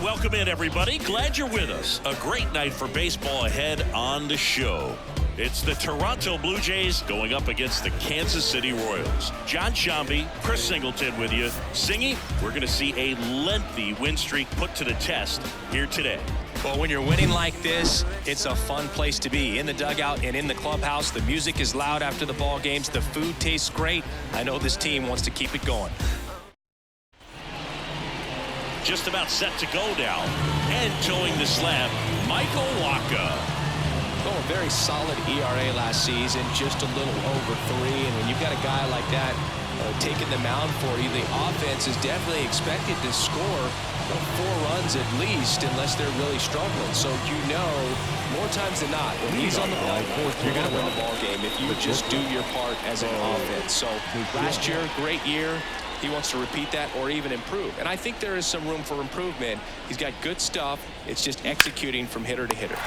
Welcome in, everybody. Glad you're with us. A great night for baseball ahead on the show. It's the Toronto Blue Jays going up against the Kansas City Royals. John Shambi, Chris Singleton with you. Singy, we're going to see a lengthy win streak put to the test here today. Well, when you're winning like this, it's a fun place to be. In the dugout and in the clubhouse, the music is loud after the ball games. The food tastes great. I know this team wants to keep it going. Just about set to go now. And towing the slab, Michael Wacha. Oh, a very solid ERA last season, just a little over 3. And when you've got a guy like that taking the mound for you, the offense is definitely expected to score 4 runs at least, unless they're really struggling. So more times than not, when he's on the ball, you're going to win the ball game if you just do your part as an offense. So last year, great year. He wants to repeat that or even improve. And I think there is some room for improvement. He's got good stuff. It's just executing from hitter to hitter. It is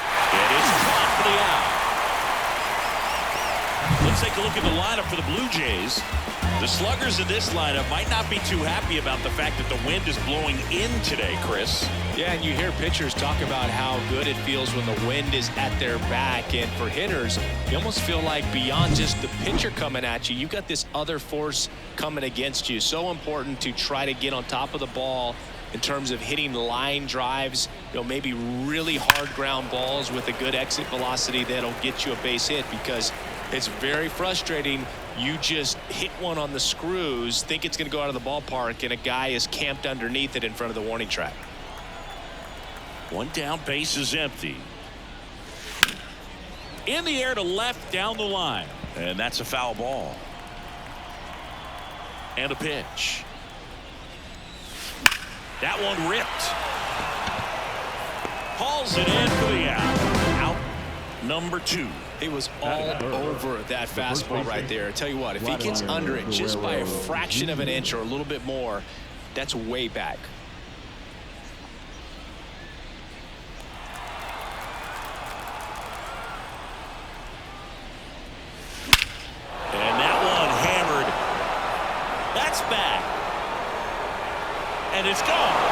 caught for the out. Let's take a look at the lineup for the Blue Jays. The sluggers in this lineup might not be too happy about the fact that the wind is blowing in today, Chris. Yeah, and you hear pitchers talk about how good it feels when the wind is at their back. And for hitters, you almost feel like beyond just the pitcher coming at you, you've got this other force coming against you. So important to try to get on top of the ball in terms of hitting line drives, maybe really hard ground balls with a good exit velocity that'll get you a base hit, because it's very frustrating. You just hit one on the screws, think it's going to go out of the ballpark, and a guy is camped underneath it in front of the warning track. One down, base is empty. In the air to left, down the line. And that's a foul ball. And a pitch. That one ripped. Hauls it in for the out. Out number 2. He was all over that fastball right there. I tell you what, if he gets under it just by a fraction of an inch or a little bit more, that's way back. And that one hammered. That's back. And it's gone.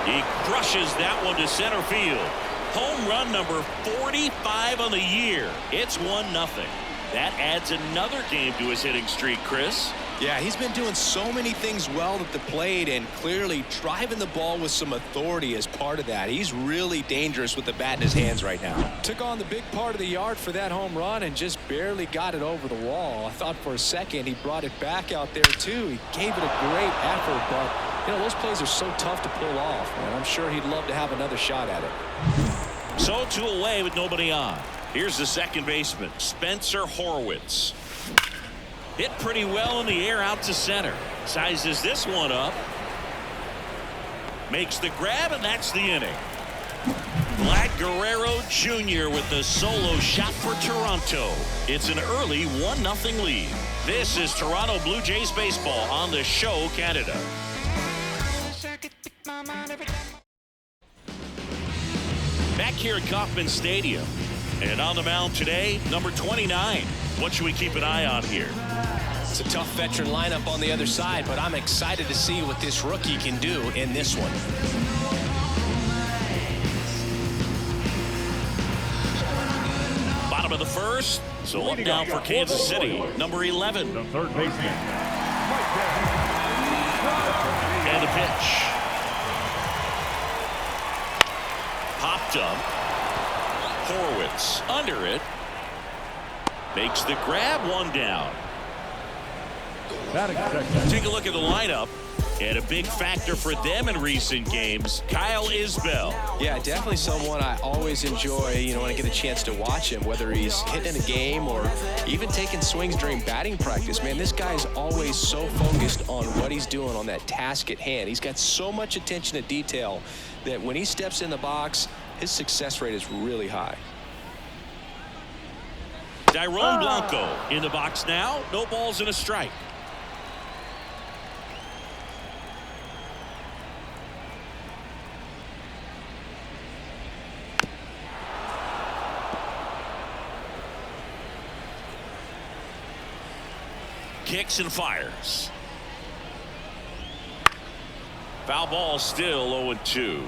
He crushes that one to center field. Home run number 45 on the year. It's 1-0. That adds another game to his hitting streak, Chris. Yeah, he's been doing so many things well at the plate, and clearly driving the ball with some authority as part of that. He's really dangerous with the bat in his hands right now. Took on the big part of the yard for that home run and just barely got it over the wall. I thought for a second he brought it back out there too. He gave it a great effort, but those plays are so tough to pull off, and I'm sure he'd love to have another shot at it. So 2 away with nobody on. Here's the second baseman, Spencer Horwitz. Hit pretty well in the air out to center. Sizes this one up. Makes the grab, and that's the inning. Vlad Guerrero Jr. with the solo shot for Toronto. It's an early 1-0 lead. This is Toronto Blue Jays baseball on the Show Canada. Back here at Kauffman Stadium. And on the mound today, number 29. What should we keep an eye on here? It's a tough veteran lineup on the other side, but I'm excited to see what this rookie can do in this one. Bottom of the first. So up down for Kansas City, number 11. The third baseman. And a pitch. Popped up. Horwitz under it. Makes the grab, 1 down. Take a look at the lineup. And a big factor for them in recent games, Kyle Isbell. Yeah, definitely someone I always enjoy, when I get a chance to watch him, whether he's hitting a game or even taking swings during batting practice. Man, this guy's always so focused on what he's doing on that task at hand. He's got so much attention to detail that when he steps in the box, his success rate is really high. Dairon Blanco in the box now. No balls and a strike. Kicks and fires. Foul ball, still 0-2.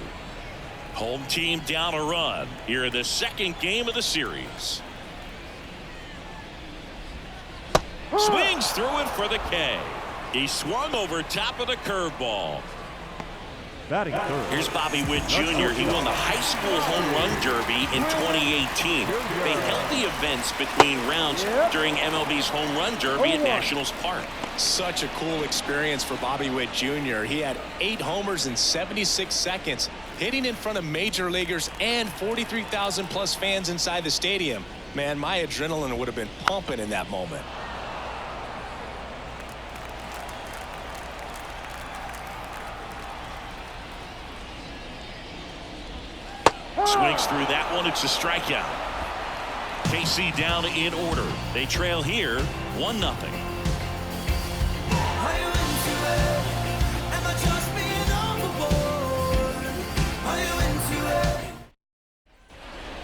Home team down a run here in the second game of the series. Swings through it for the K. He swung over top of the curveball. Batting third. Here's Bobby Witt Jr. He won the high school home run derby in 2018. They held the events between rounds during MLB's home run derby at Nationals Park. Such a cool experience for Bobby Witt Jr. He had 8 homers in 76 seconds, hitting in front of major leaguers and 43,000 plus fans inside the stadium. Man, my adrenaline would have been pumping in that moment. Swings through that one. It's a strikeout. KC down in order. They trail here 1-0.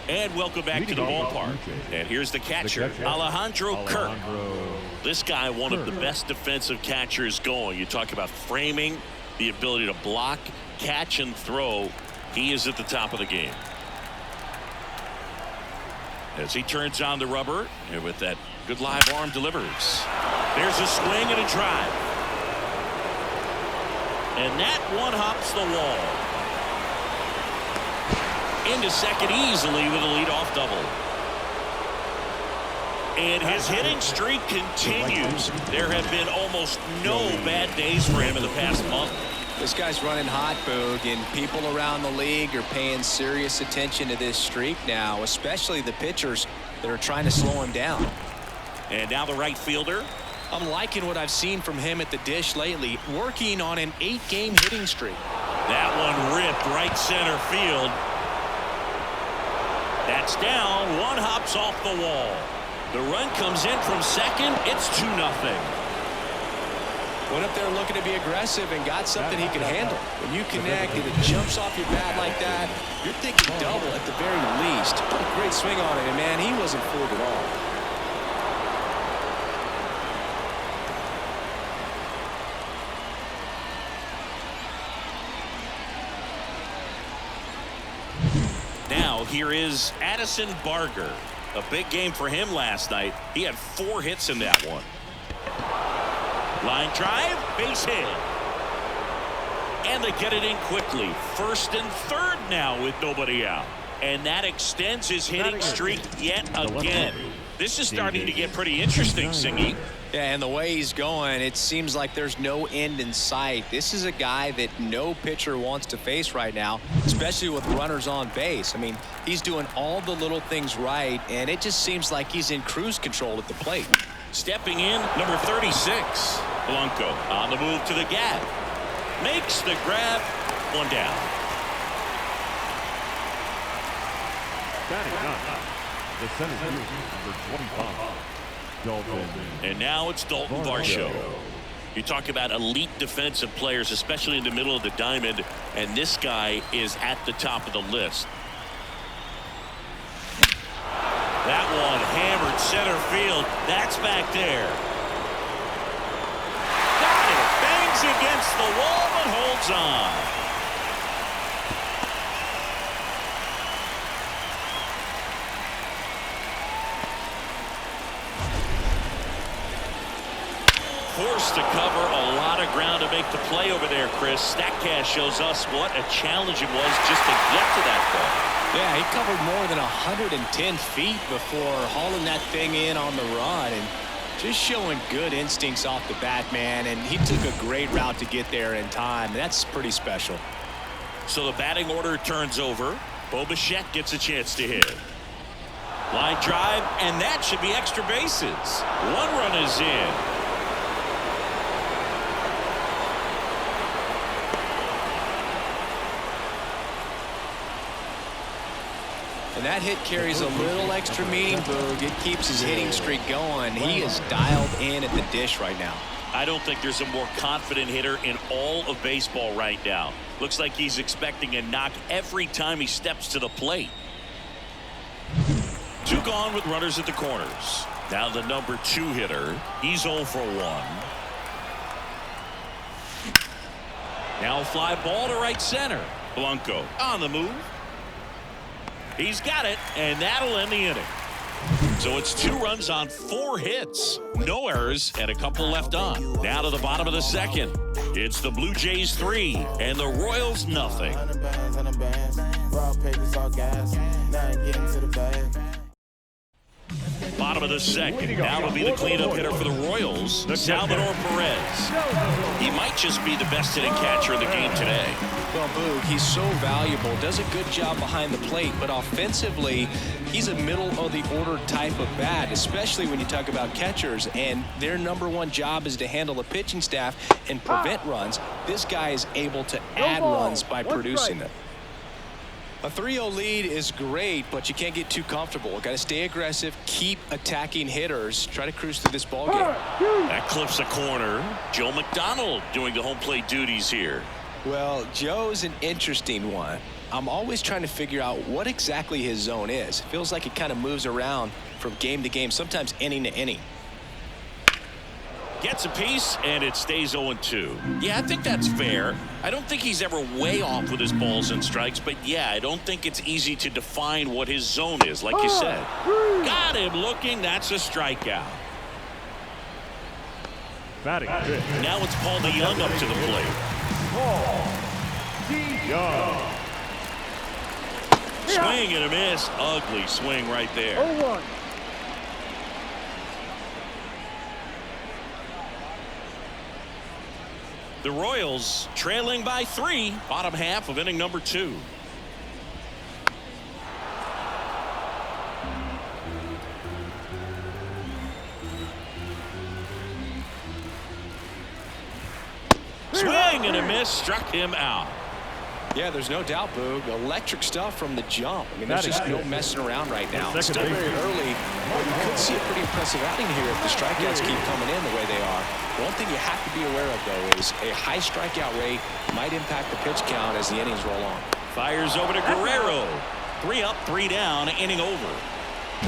And welcome back to the ballpark. And here's the catcher, Alejandro Kirk. This guy, one of the best defensive catchers going. You talk about framing, the ability to block, catch, and throw. He is at the top of the game. As he turns on the rubber, and with that good live arm delivers. There's a swing and a drive. And that one hops the wall. Into second easily with a leadoff double. And his hitting streak continues. There have been almost no bad days for him in the past month. This guy's running hot, Boog, and people around the league are paying serious attention to this streak now, especially the pitchers that are trying to slow him down. And now the right fielder. I'm liking what I've seen from him at the dish lately, working on an 8-game hitting streak. That one ripped right center field. That's down. One hops off the wall. The run comes in from second. It's 2-0. Went up there looking to be aggressive and got something he could handle. When you connect and it jumps off your bat like that, you're thinking double at the very least. What a great swing on it, and man, he wasn't fooled at all. Now here is Addison Barger. A big game for him last night. He had 4 hits in that one. Line drive, base hit. And they get it in quickly. First and third now with nobody out. And that extends his hitting streak yet again. This is starting to get pretty interesting, Singy. Yeah, and the way he's going, it seems like there's no end in sight. This is a guy that no pitcher wants to face right now, especially with runners on base. I mean, he's doing all the little things right, and it just seems like he's in cruise control at the plate. Stepping in, number 36. Blanco on the move to the gap. Makes the grab. One down. The center fielder, number 25, Dalton. And now it's Dalton Varsho. You talk about elite defensive players, especially in the middle of the diamond, and this guy is at the top of the list. That one hammered center field. That's back there. Got it. Bangs against the wall but holds on. Forced to cover a lot of ground to make the play over there, Chris. StatCast shows us what a challenge it was just to get to that ball. Yeah, he covered more than 110 feet before hauling that thing in on the run, and just showing good instincts off the bat, man. And he took a great route to get there in time. That's pretty special. So the batting order turns over. Bo Bichette gets a chance to hit. Line drive, and that should be extra bases. One run is in. And that hit carries a little extra meaning, Boog. It keeps his hitting streak going. He is dialed in at the dish right now. I don't think there's a more confident hitter in all of baseball right now. Looks like he's expecting a knock every time he steps to the plate. 2 gone with runners at the corners. Now the number 2 hitter. He's 0 for 1. Now a fly ball to right center. Blanco on the move. He's got it, and that'll end the inning. So it's 2 runs on 4 hits. No errors and a couple left on. Now to the bottom of the second. It's the Blue Jays 3 and the Royals nothing. Bottom of the second. Now will be the cleanup hitter for the Royals, Salvador Perez. He might just be the best hitting catcher in the game today. Well, Boog, he's so valuable, does a good job behind the plate, but offensively, he's a middle-of-the-order type of bat, especially when you talk about catchers, and their #1 job is to handle the pitching staff and prevent runs. This guy is able to add runs by producing them. A 3-0 lead is great, but you can't get too comfortable. Got to stay aggressive, keep attacking hitters, try to cruise through this ball game. That clips a corner. Joe McDonald doing the home plate duties here. Well, Joe's an interesting one. I'm always trying to figure out what exactly his zone is. Feels like it kind of moves around from game to game, sometimes inning to inning. Gets a piece, and it stays 0-2. Yeah, I think that's fair. I don't think he's ever way off with his balls and strikes, but yeah, I don't think it's easy to define what his zone is, like you said. Got him looking. That's a strikeout. Batting fifth. Now it's Paul DeYoung up to the plate. Paul DeYoung. Swing and a miss. Ugly swing right there. 0-1. The Royals trailing by 3, bottom half of inning number 2. Swing and a miss, struck him out. Yeah, there's no doubt, Boog. Electric stuff from the jump. I mean, there's just no messing around right now. It's still very early, but you could see a pretty impressive outing here if the strikeouts keep coming in the way they are. One thing you have to be aware of, though, is a high strikeout rate might impact the pitch count as the innings roll on. Fires over to Guerrero. 3 up, 3 down, inning over.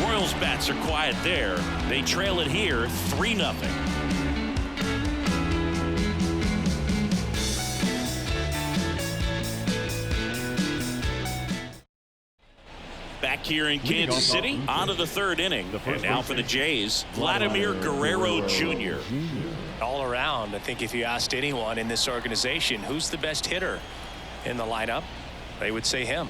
Royals bats are quiet there. They trail it here 3-0. Back here in Kansas City, on to the 3rd inning. And now for the Jays, Vladimir Guerrero Jr. All around, I think if you asked anyone in this organization who's the best hitter in the lineup, they would say him.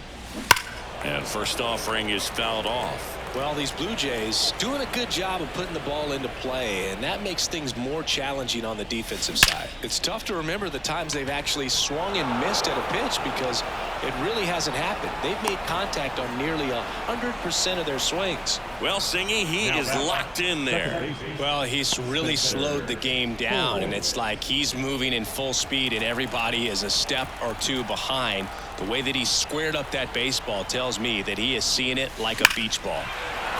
And first offering is fouled off. Well, these Blue Jays doing a good job of putting the ball into play, and that makes things more challenging on the defensive side. It's tough to remember the times they've actually swung and missed at a pitch because it really hasn't happened. They've made contact on nearly 100% of their swings. Well, Singy, he is locked in there. Well, he's really slowed the game down, and it's like he's moving in full speed and everybody is a step or 2 behind. The way that he squared up that baseball tells me that he is seeing it like a beach ball.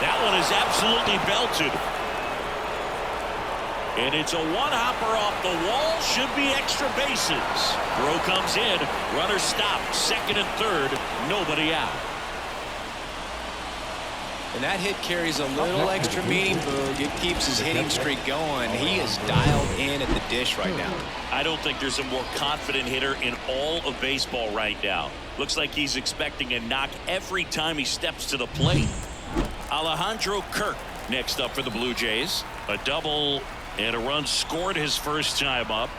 That one is absolutely belted. And it's a one-hopper off the wall. Should be extra bases. Throw comes in. Runner stopped. 2nd and 3rd. Nobody out. And that hit carries a little extra meaning, Boog. It keeps his hitting streak going. He is dialed in at the dish right now. I don't think there's a more confident hitter in all of baseball right now. Looks like he's expecting a knock every time he steps to the plate. Alejandro Kirk next up for the Blue Jays. A double and a run scored his first time up.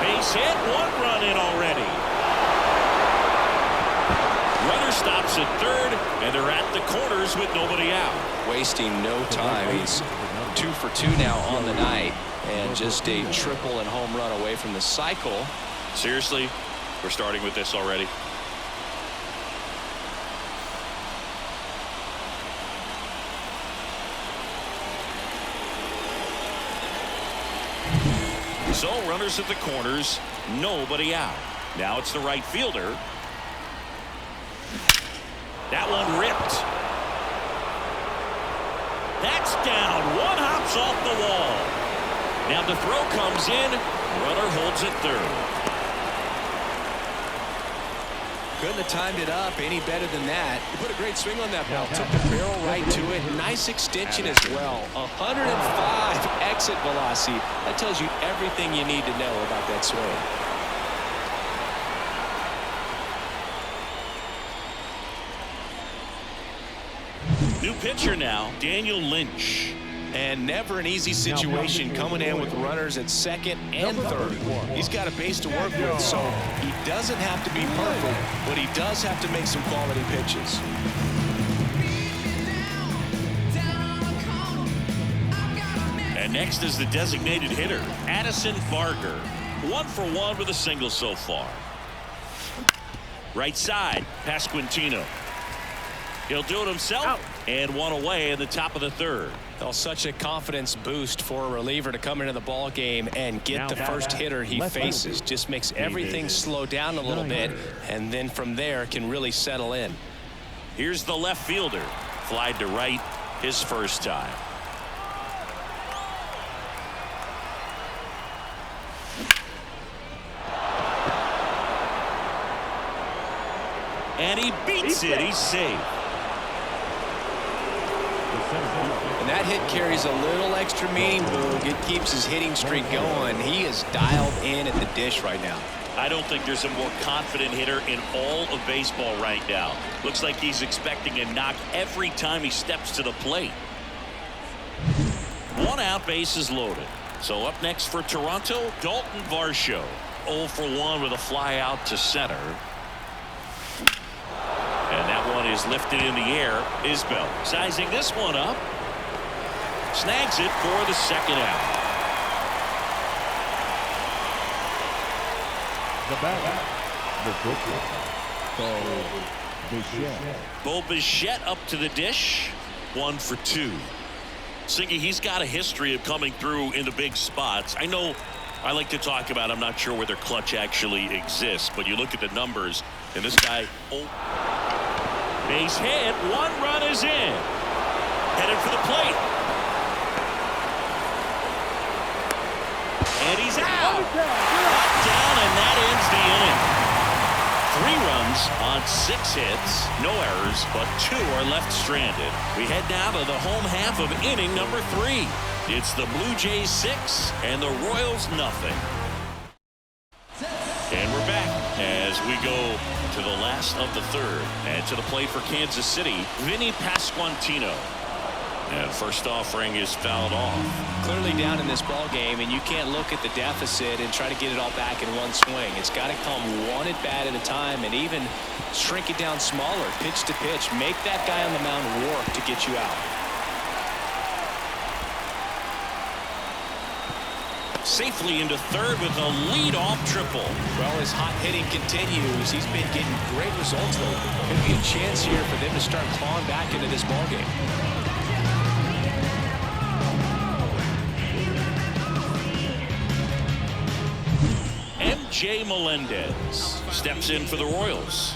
Base hit, 1 run in already. Runner stops at 3rd, and they're at the corners with nobody out. Wasting no time. He's 2 for 2 now on the night, and just a triple and home run away from the cycle. Seriously, we're starting with this already. So runners at the corners, nobody out. Now it's the right fielder. That one ripped. That's down. 1 hops off the wall. Now the throw comes in. Runner holds at 3rd. Couldn't have timed it up any better than that. He put a great swing on that ball. Took the barrel right to it. Nice extension as well. 105 exit velocity. That tells you everything you need to know about that swing. New pitcher now, Daniel Lynch. And never an easy situation coming in with runners at second and third. He's got a base to work with, so he doesn't have to be perfect, but he does have to make some quality pitches. And next is the designated hitter, Addison Barger. 1 for 1 with a single so far. Right side, Pasquantino. He'll do it himself, and one away in the top of the third. Well, such a confidence boost for a reliever to come into the ball game and get the first hitter he faces. Just makes everything slow down a little bit, and then from there can really settle in. Here's the left fielder. Flied to right his first time. And he beats it. He's safe. And that hit carries a little extra meaning, Boog. It keeps his hitting streak going. He is dialed in at the dish right now. I don't think there's a more confident hitter in all of baseball right now. Looks like he's expecting a knock every time he steps to the plate. 1 out, bases loaded. So up next for Toronto, Dalton Varsho. 0 for 1 with a fly out to center. And that one is lifted in the air. Isbell sizing this one up. Snags it for the second out. The batter, the pitcher, Bo Bichette up to the dish. 1 for 2. Singy, he's got a history of coming through in the big spots. I know I like to talk about, I'm not sure whether clutch actually exists, but you look at the numbers, and this guy, base hit, 1 run is in. Headed for the plate. And he's out. Brought down, and that ends the inning. 3 runs on 6 hits, no errors, but 2 are left stranded. We head now to the home half of inning number 3. It's the Blue Jays 6 and the Royals nothing. And we're back as we go to the last of the third. And to the plate for Kansas City, Vinny Pasquantino. And first offering is fouled off. Clearly down in this ball game, and you can't look at the deficit and try to get it all back in one swing. It's got to come one at bat at a time, and even shrink it down smaller, pitch to pitch. Make that guy on the mound work to get you out. Safely into third with a lead-off triple. Well, his hot hitting continues. He's been getting great results, though. Could be a chance here for them to start clawing back into this ball game. MJ Melendez steps in for the Royals.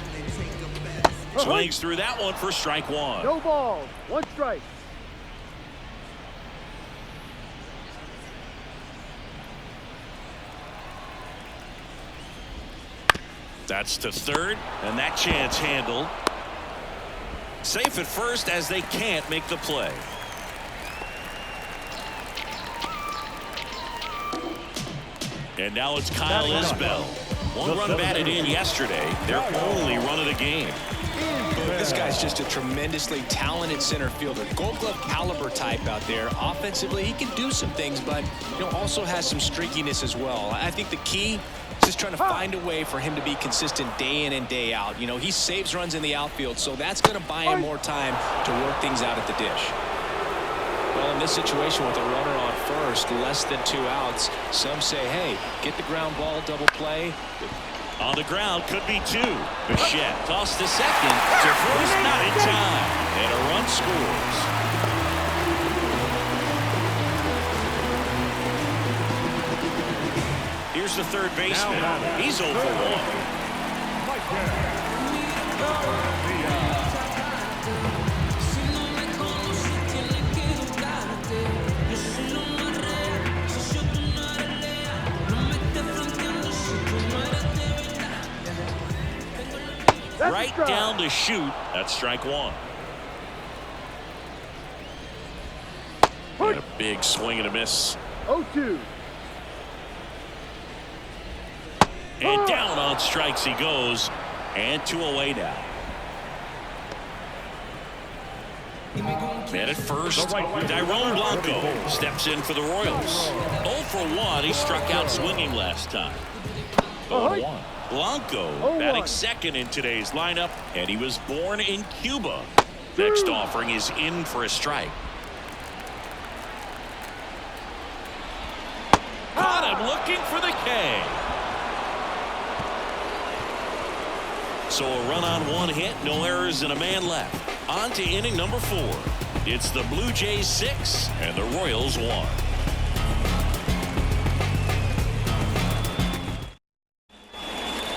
Swings through that one for strike 1. no balls, 1 strike. That's to third, and that chance handled. Safe at first as they can't make the play. And now it's Kyle Isbell. 1 run batted in yesterday. Their only run of the game. This guy's just a tremendously talented center fielder. Gold glove caliber type out there. Offensively, he can do some things, but also has some streakiness as well. I think the key is just trying to find a way for him to be consistent day in and day out. He saves runs in the outfield, so that's going to buy him more time to work things out at the dish. Well, in this situation with a runner on first, less than 2 outs, some say, hey, get the ground ball, double play. On the ground, could be 2. Bichette tossed to second. To first, not in time. And a run scores. Here's the third baseman. He's 0 for 1. Right down to shoot. That's strike 1. And a big swing and a miss 0-2. And down on strikes he goes. And 2 away now. Man at first, Tyrone Blanco steps in for the Royals. 0 for 1. He struck out swinging last time. 0-1. Blanco batting second in today's lineup, and he was born in Cuba. Next offering is in for a strike. Caught him looking for the K. So a run on 1 hit, no errors, and a man left. On to inning number 4. It's the Blue Jays 6 and the Royals 1.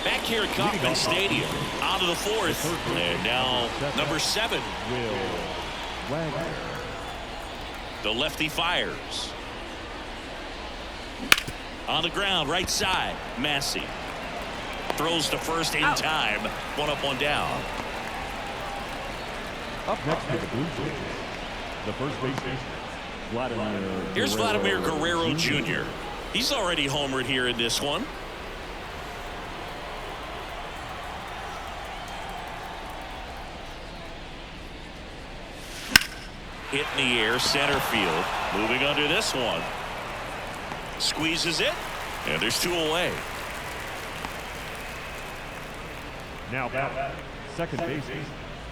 Back here at Kauffman Stadium, on to the 4th, and now number 7. The lefty fires. On the ground, right side, Massey. Throws to first in time. 1 up, 1 down. Up next to the Blue Jays, the first baseman, Vladimir. Here's Vladimir Guerrero Jr. He's already homered here in this one. Hit in the air, center field. Moving under this one. Squeezes it, and there's 2 away. Now back, second baseman.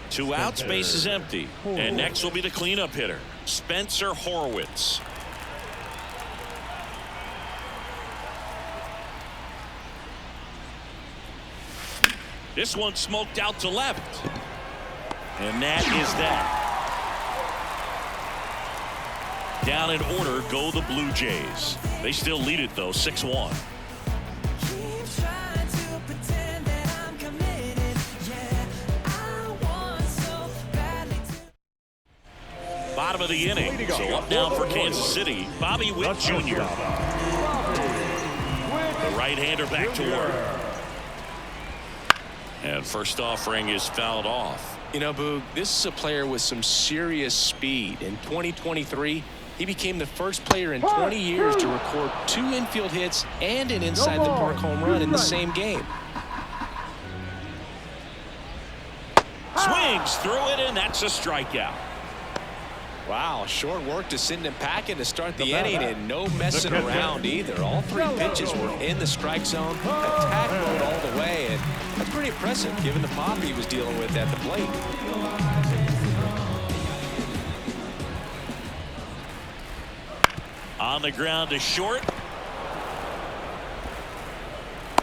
2 outs, base is empty. And next will be the cleanup hitter, Spencer Horwitz. This one smoked out to left. And that is that. Down in order go the Blue Jays. They still lead it, though, 6-1. Bottom of the inning. So up now for Kansas City, Bobby Witt Jr. The right-hander back to work. And first offering is fouled off. You know, Boog, this is a player with some serious speed. In 2023, he became the first player in 20 years to record 2 infield hits and an inside-the-park home run in the same game. Swings through it, and that's a strikeout. Wow, short work to send him packing to start the inning, and no messing around either. All 3 pitches were in the strike zone, attack mode all the way, and that's pretty impressive given the pop he was dealing with at the plate. On the ground to short.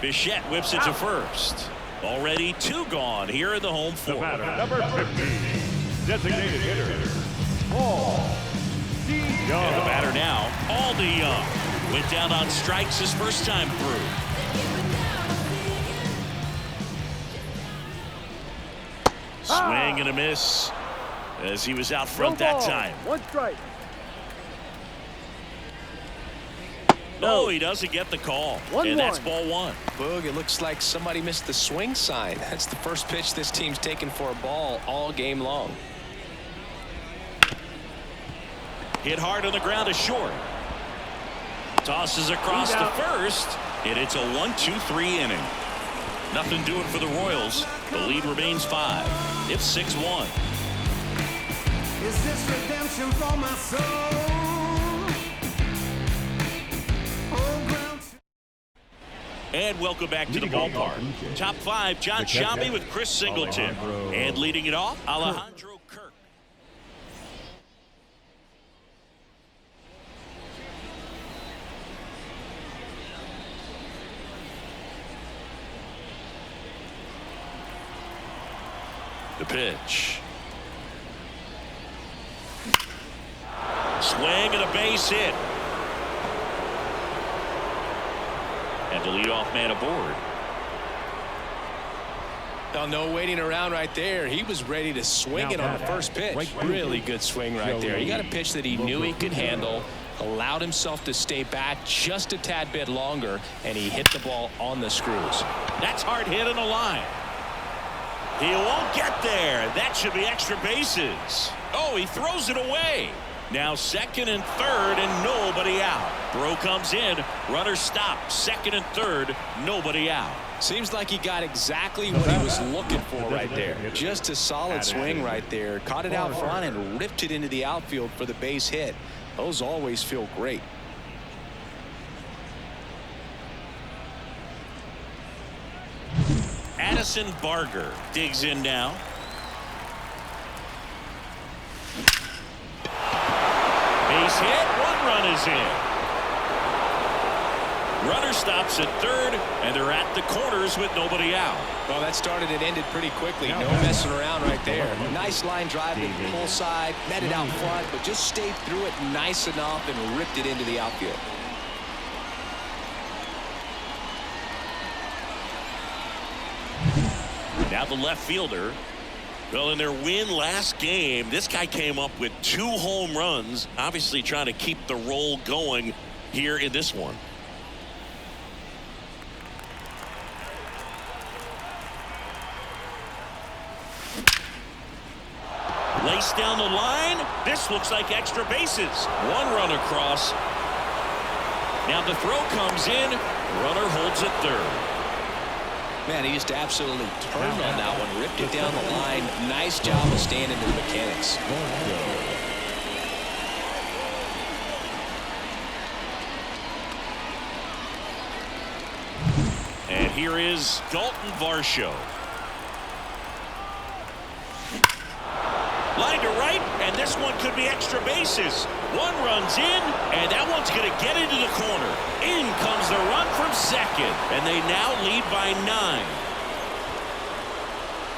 Bichette whips it to first. Already 2 gone here in the home 4. The batter, number 50, designated hitter, Paul DeYoung. And the batter now, Paul DeYoung. Went down on strikes his first time through. Swing and a miss as he was out front that time. 1 strike. No, he doesn't get the call. And that's ball 1. Boog, it looks like somebody missed the swing sign. That's the first pitch this team's taken for a ball all game long. Hit hard on the ground to short. Tosses across to first, and it's a 1-2-3 inning. Nothing doing for the Royals. The lead remains 5. It's 6-1. Is this redemption for my soul? And welcome back to the ballpark. Top 5, John Shambi with Chris Singleton. And leading it off, Alejandro Kirk. The pitch. Swing and a base hit. And the leadoff man aboard. Now, no waiting around right there. He was ready to swing it on the first pitch. Really good swing right there. He got a pitch that he knew he could handle, allowed himself to stay back just a tad bit longer, and he hit the ball on the screws. That's hard hit on the line. He won't get there. That should be extra bases. Oh, he throws it away. Now 2nd and 3rd and nobody out. Throw comes in. Runner stopped. Second and third. Nobody out. Seems like he got exactly what he was looking for right there. Just a solid swing right there. Caught it out front and ripped it into the outfield for the base hit. Those always feel great. Addison Barger digs in now. Base hit. One run is in. Runner stops at third, and they're at the corners with nobody out. Well, that started and ended pretty quickly. No messing around right there. Nice line drive to the pull side, met it out front, but just stayed through it nice enough and ripped it into the outfield. Now the left fielder. Well, in their win last game, this guy came up with 2 home runs, obviously trying to keep the roll going here in this one. Laced down the line. This looks like extra bases. 1 run across. Now the throw comes in. Runner holds it third. Man, he just absolutely turned on that one, ripped it down the line. Nice job of staying in the mechanics. And here is Dalton Varsho. Line to right, and this one could be extra bases. 1 runs in, and that one's going to get into the corner. In comes the run from second, and they now lead by 9.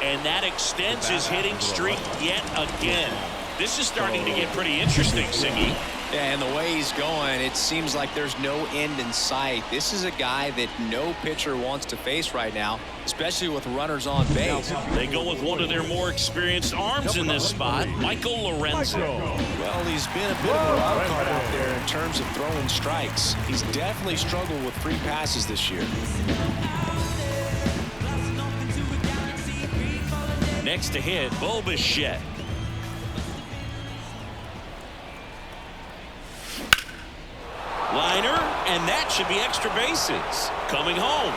And that extends his hitting streak yet again. This is starting to get pretty interesting, Siggy. Yeah, and the way he's going, it seems like there's no end in sight. This is a guy that no pitcher wants to face right now, especially with runners on base. They go with one of their more experienced arms in this spot, Michael Lorenzen. Well, he's been a bit of a wild card out there in terms of throwing strikes. He's definitely struggled with free passes this year. Next to hit, Bo Bichette. Liner, and that should be extra bases. Coming home.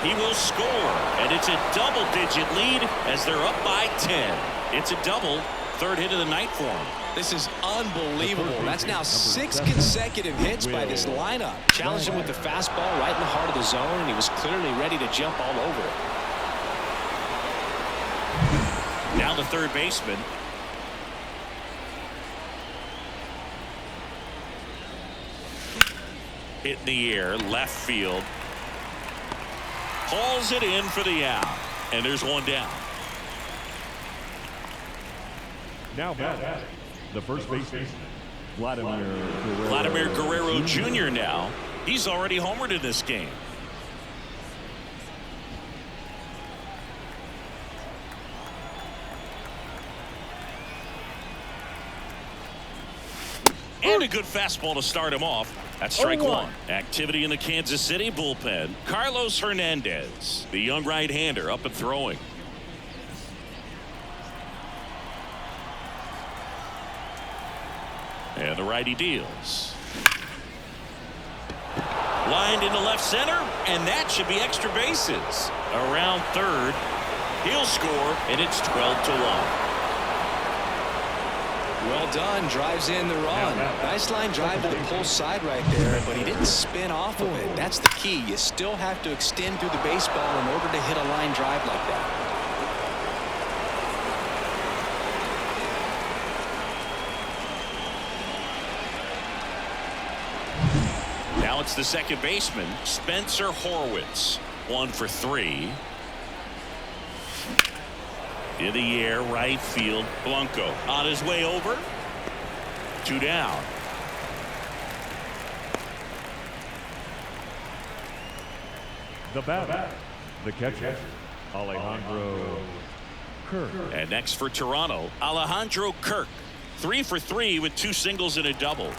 He will score, and it's a double-digit lead as they're up by 10. It's a double, 3rd hit of the night for him. This is unbelievable. That's now 6 consecutive hits by this lineup. Challenged him with the fastball right in the heart of the zone, and he was clearly ready to jump all over it. Now the third baseman. Hit in the air, left field. Hauls it in for the out. And there's one down. Now back, the first baseman, Vladimir Guerrero Jr. now. He's already homered in this game. And a good fastball to start him off. That's strike 1. Activity in the Kansas City bullpen. Carlos Hernandez, the young right-hander, up and throwing. And the righty deals. Lined into left center, and that should be extra bases. Around third. He'll score, and it's 12-1. Well done. Drives in the run. Nice line drive to the pull side right there, but he didn't spin off of it. That's the key. You still have to extend through the baseball in order to hit a line drive like that. Now it's the second baseman, Spencer Horwitz. 1 for 3. In the air, right field. Blanco on his way over. 2 down. The batter, the catcher, Alejandro Kirk. And next for Toronto, Alejandro Kirk. 3 for 3 with 2 singles and a double.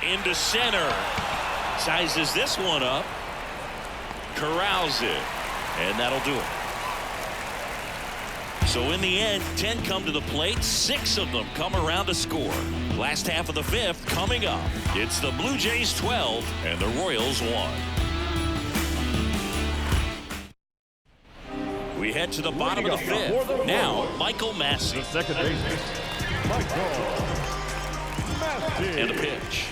Into center. Sizes this one up. Corrals it. And that'll do it. So in the end, 10 come to the plate, 6 of them come around to score. Last half of the 5th coming up. It's the Blue Jays 12 and the Royals 1. We head to the bottom of the 5th. Now, Michael Massey. The second baseman, Michael Massey. And the pitch.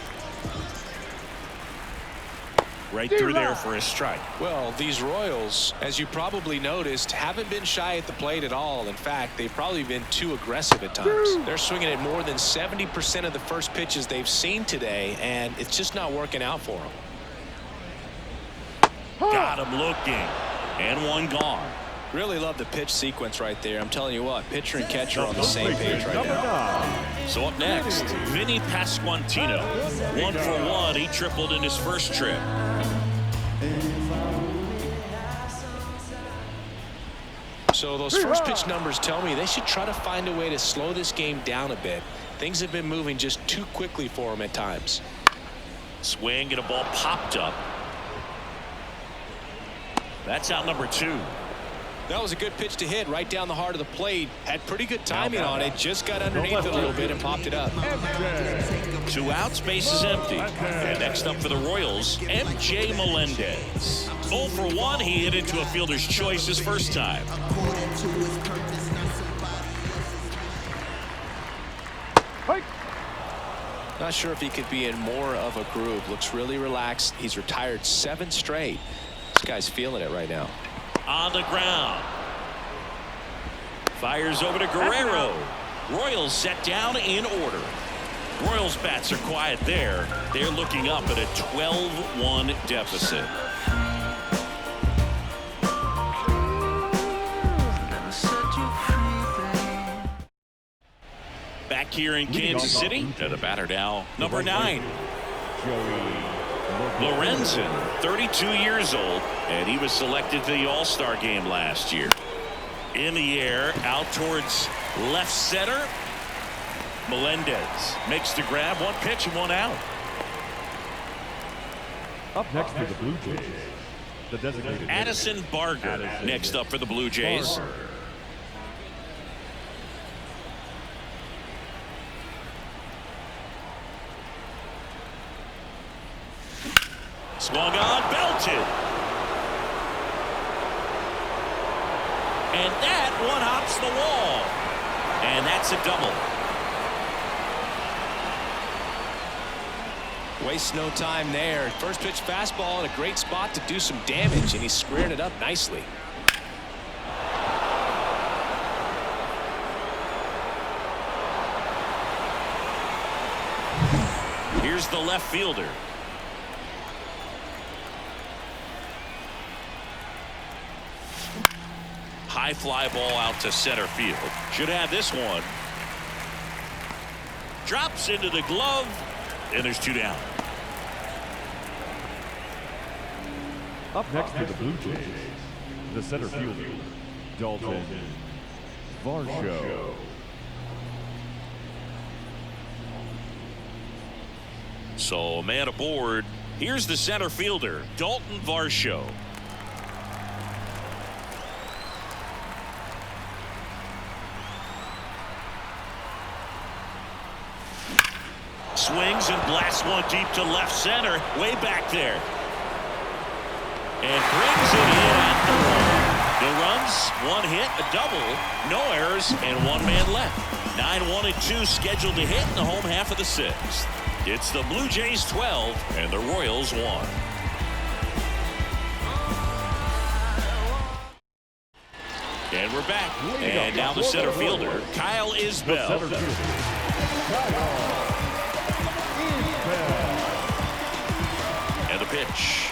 Right through there for a strike. Well, these Royals, as you probably noticed, haven't been shy at the plate at all. In fact, they've probably been too aggressive at times. They're swinging at more than 70% of the first pitches they've seen today, and it's just not working out for them. Got him looking. And one gone. Really love the pitch sequence right there. I'm telling you what, pitcher and catcher are on the same page right now. So up next, Vinny Pasquantino. 1 for 1. He tripled in his first trip. So those first pitch numbers tell me they should try to find a way to slow this game down a bit. Things have been moving just too quickly for them at times. Swing and a ball popped up. That's out number 2. That was a good pitch to hit right down the heart of the plate. Had pretty good timing on it. Just got underneath it a little bit and popped it up. 2 outs, base is empty. And next up for the Royals, MJ Melendez. 0 for 1. He hit into a fielder's choice his first time. Not sure if he could be in more of a groove. Looks really relaxed. He's retired 7 straight. This guy's feeling it right now. On the ground. Fires over to Guerrero. Royals set down in order. Royals bats are quiet there. They're looking up at a 12-1 deficit. Back here in Kansas City, to the batter now, number 9. Lorenzen, 32 years old, and he was selected to the All-Star game last year. In the air, out towards left center. Melendez makes the grab. 1 pitch and 1 out. Up next for the Blue Jays, the designated Addison Barger next up for the Blue Jays. Swung on, belted. And that one hops the wall. And that's a double. Wastes no time there. First pitch fastball in a great spot to do some damage, and he squared it up nicely. Here's the left fielder. High fly ball out to center field. Should have this one. Drops into the glove, and there's 2 down. Up next for the Blue Jays, the center fielder, Dalton Varsho. So man aboard. Here's the center fielder, Dalton Varsho. Swings and blasts one deep to left center, way back there. And brings it in at the wall. No runs, 1 hit, a double, no errors, and 1 man left. 9-1 and 2 scheduled to hit in the home half of the 6th. It's the Blue Jays 12 and the Royals 1. And we're back. And now the center fielder, Kyle Isbell. And the pitch.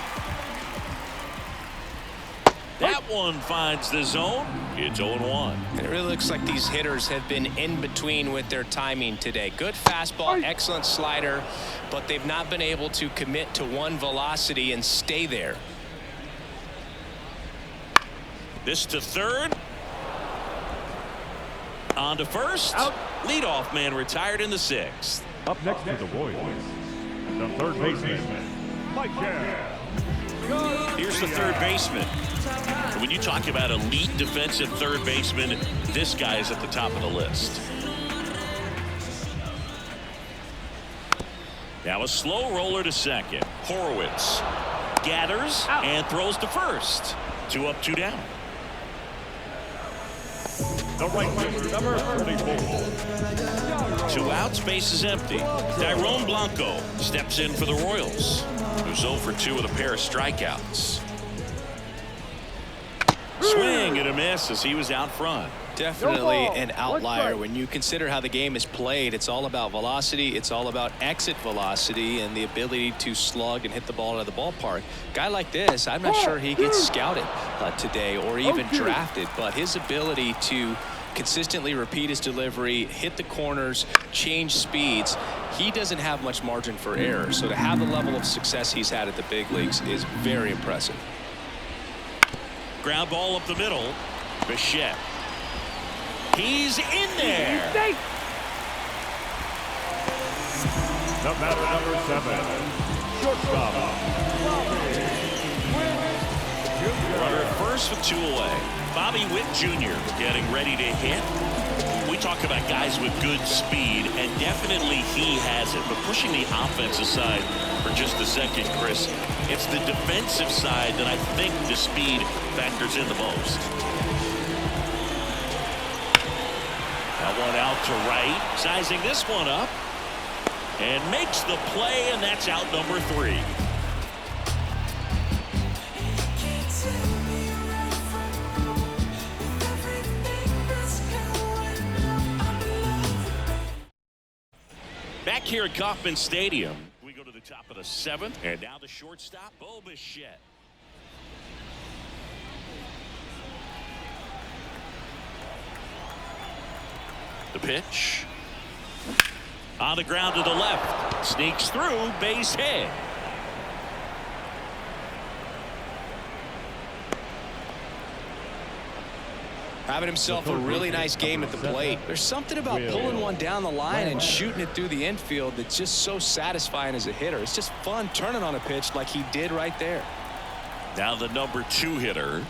That one finds the zone. It's 0-1. And it really looks like these hitters have been in between with their timing today. Good fastball, excellent slider, but they've not been able to commit to one velocity and stay there. This to third. On to first. Out. Leadoff man retired in the 6th. Up next for the Royals, the third baseman, Mike. Here's the third baseman, When you talk about elite defensive third baseman, this guy is at the top of the list. Now a slow roller to second. Horowitz gathers and throws to first. 2 up, 2 down. The right fielder, number 34. 2 outs, base is empty. Tyrone Blanco steps in for the Royals, who's 0 for 2 with a pair of strikeouts. Swing and a miss as he was out front. Definitely an outlier. When you consider how the game is played, it's all about velocity, it's all about exit velocity and the ability to slug and hit the ball out of the ballpark. Guy like this, I'm not sure he gets scouted today or even drafted, but his ability to consistently repeat his delivery, hit the corners, change speeds, he doesn't have much margin for error. So to have the level of success he's had at the big leagues is very impressive. Ground ball up the middle. Bichette. He's in there. The batter, number 7. Shortstop. Runner at first with 2 away. Bobby Witt Jr. getting ready to hit. We talk about guys with good speed, and definitely he has it. But pushing the offensive side for just a second, Chris, it's the defensive side that I think the speed factors in the most. That one out to right, sizing this one up, and makes the play, and that's out number 3. Back here at Kauffman Stadium, we go to the top of the 7th, and now the shortstop, Bo Bichette. The pitch. On the ground to the left. Sneaks through, base hit. Having himself a really nice game at the plate. There's something about pulling one down the line and shooting it through the infield that's just so satisfying as a hitter. It's just fun turning on a pitch like he did right there. Now the number 2 hitter.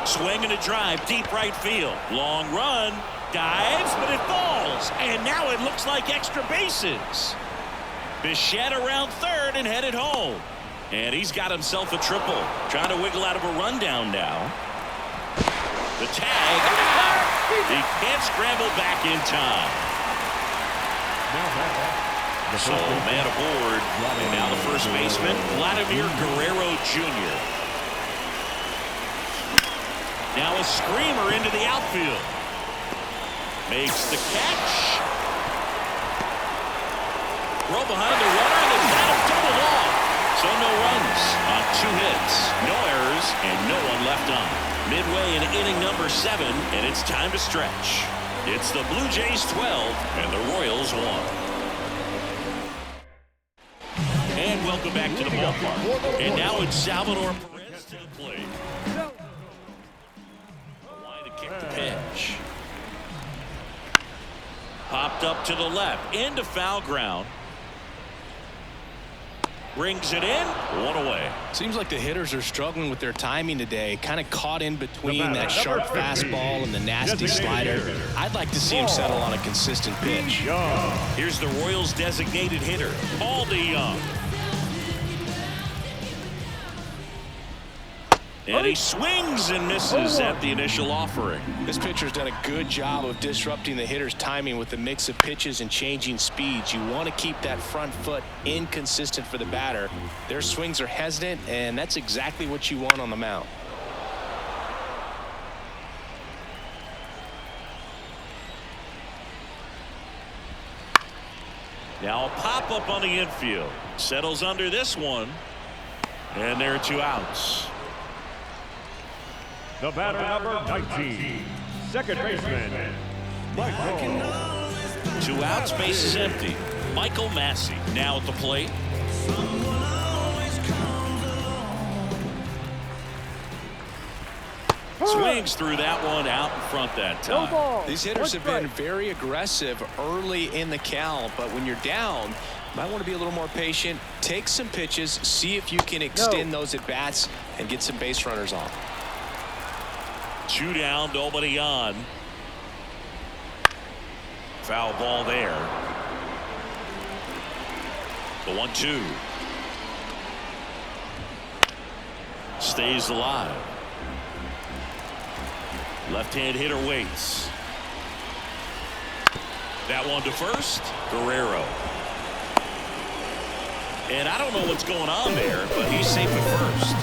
Swing and a drive, deep right field. Long run. Dives, but it falls. And now it looks like extra bases. Bichette around third and headed home. And he's got himself a triple. Trying to wiggle out of a rundown now. The tag. He can't scramble back in time. So man aboard. And now the first baseman, Vladimir Guerrero Jr. Now a screamer into the outfield. Makes the catch. Throw behind the runner, and they've got him doubled off. So no runs on 2 hits, no errors, and no one left on. Midway in inning number 7, and it's time to stretch. It's the Blue Jays 12 and the Royals 1. And welcome back to the ballpark. And now it's Salvador Perez to the plate. Wide to kick the pitch. Popped up to the left, into foul ground. Brings it in, 1 away. Seems like the hitters are struggling with their timing today, kind of caught in between that sharp fastball and the nasty slider. I'd like to see him settle on a consistent pitch. Here's the Royals' designated hitter, Paul DeYoung. And he swings and misses at the initial offering. This pitcher's done a good job of disrupting the hitter's timing with the mix of pitches and changing speeds. You want to keep that front foot inconsistent for the batter. Their swings are hesitant, and that's exactly what you want on the mound. Now a pop-up on the infield. Settles under this one. And there are 2 outs. The batter, number 19. Second baseman, Michael. 2 outs, base is empty. Michael Massey now at the plate. Swings through that one out in front that time. These hitters have been very aggressive early in the count, but when you're down, you might want to be a little more patient. Take some pitches, see if you can extend those at bats and get some base runners on. 2 down, nobody on. Foul ball there. The 1-2 stays alive. Left-hand hitter waits. That one to first. Guerrero. And I don't know what's going on there, but he's safe at first.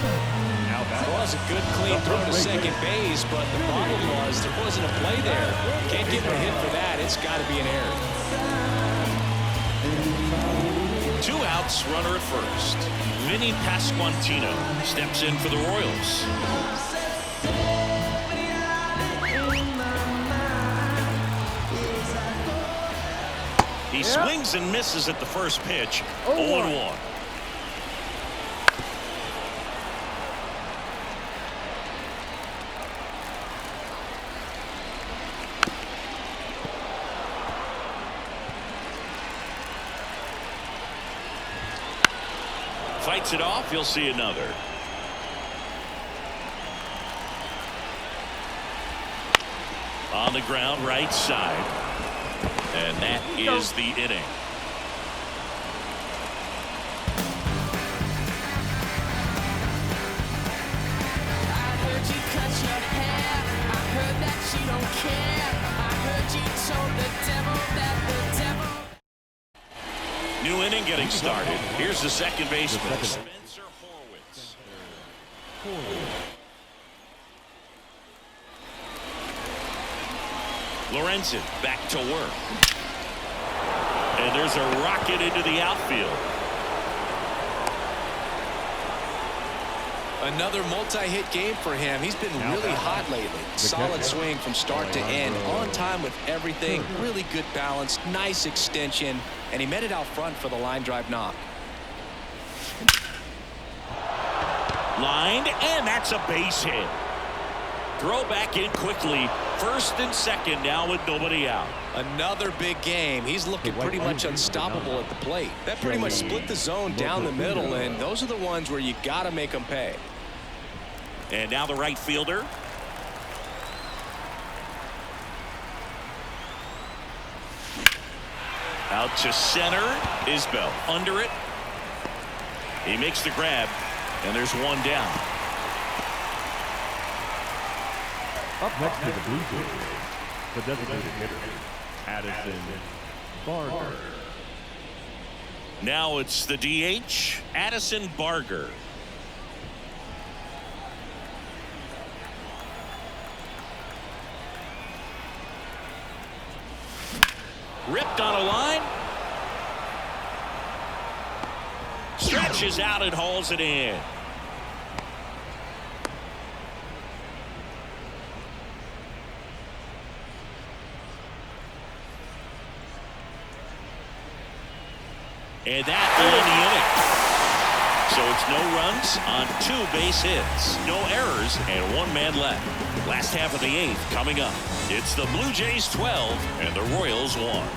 That was a good clean throw to second base, but the problem was there wasn't a play there. Can't give him a hit for that. It's got to be an error. 2 outs, runner at first. Vinny Pasquantino steps in for the Royals. He swings and misses at the first pitch. 0-1. Fights it off. You'll see another. On the ground, right side. And that is the inning. I heard you cut your hair. I heard that you don't care. I heard you told the devil that the devil. New inning getting started. Here's the second baseman, Spencer Horwitz. Lorenzen back to work. And there's a rocket into the outfield. Another multi-hit game for him. He's been really hot lately. Solid swing from start to end. On time with everything. Really good balance. Nice extension. And he met it out front for the line drive knock. Lined, and that's a base hit. Throw back in quickly. First and second now with nobody out. Another big game. He's looking pretty much unstoppable at the plate. That pretty much split the zone down the middle, and those are the ones where you got to make them pay. And now the right fielder. Out to center. Isbell under it. He makes the grab, and there's one down. Up next to the Blue Jays, the designated hitter, Addison Barger. Now it's the DH, Addison Barger. Ripped on a line. Stretches out and hauls it in. And that will end the inning. So it's no runs on 2 base hits, no errors, and 1 man left. Last half of the 8th coming up. It's the Blue Jays 12 and the Royals 1.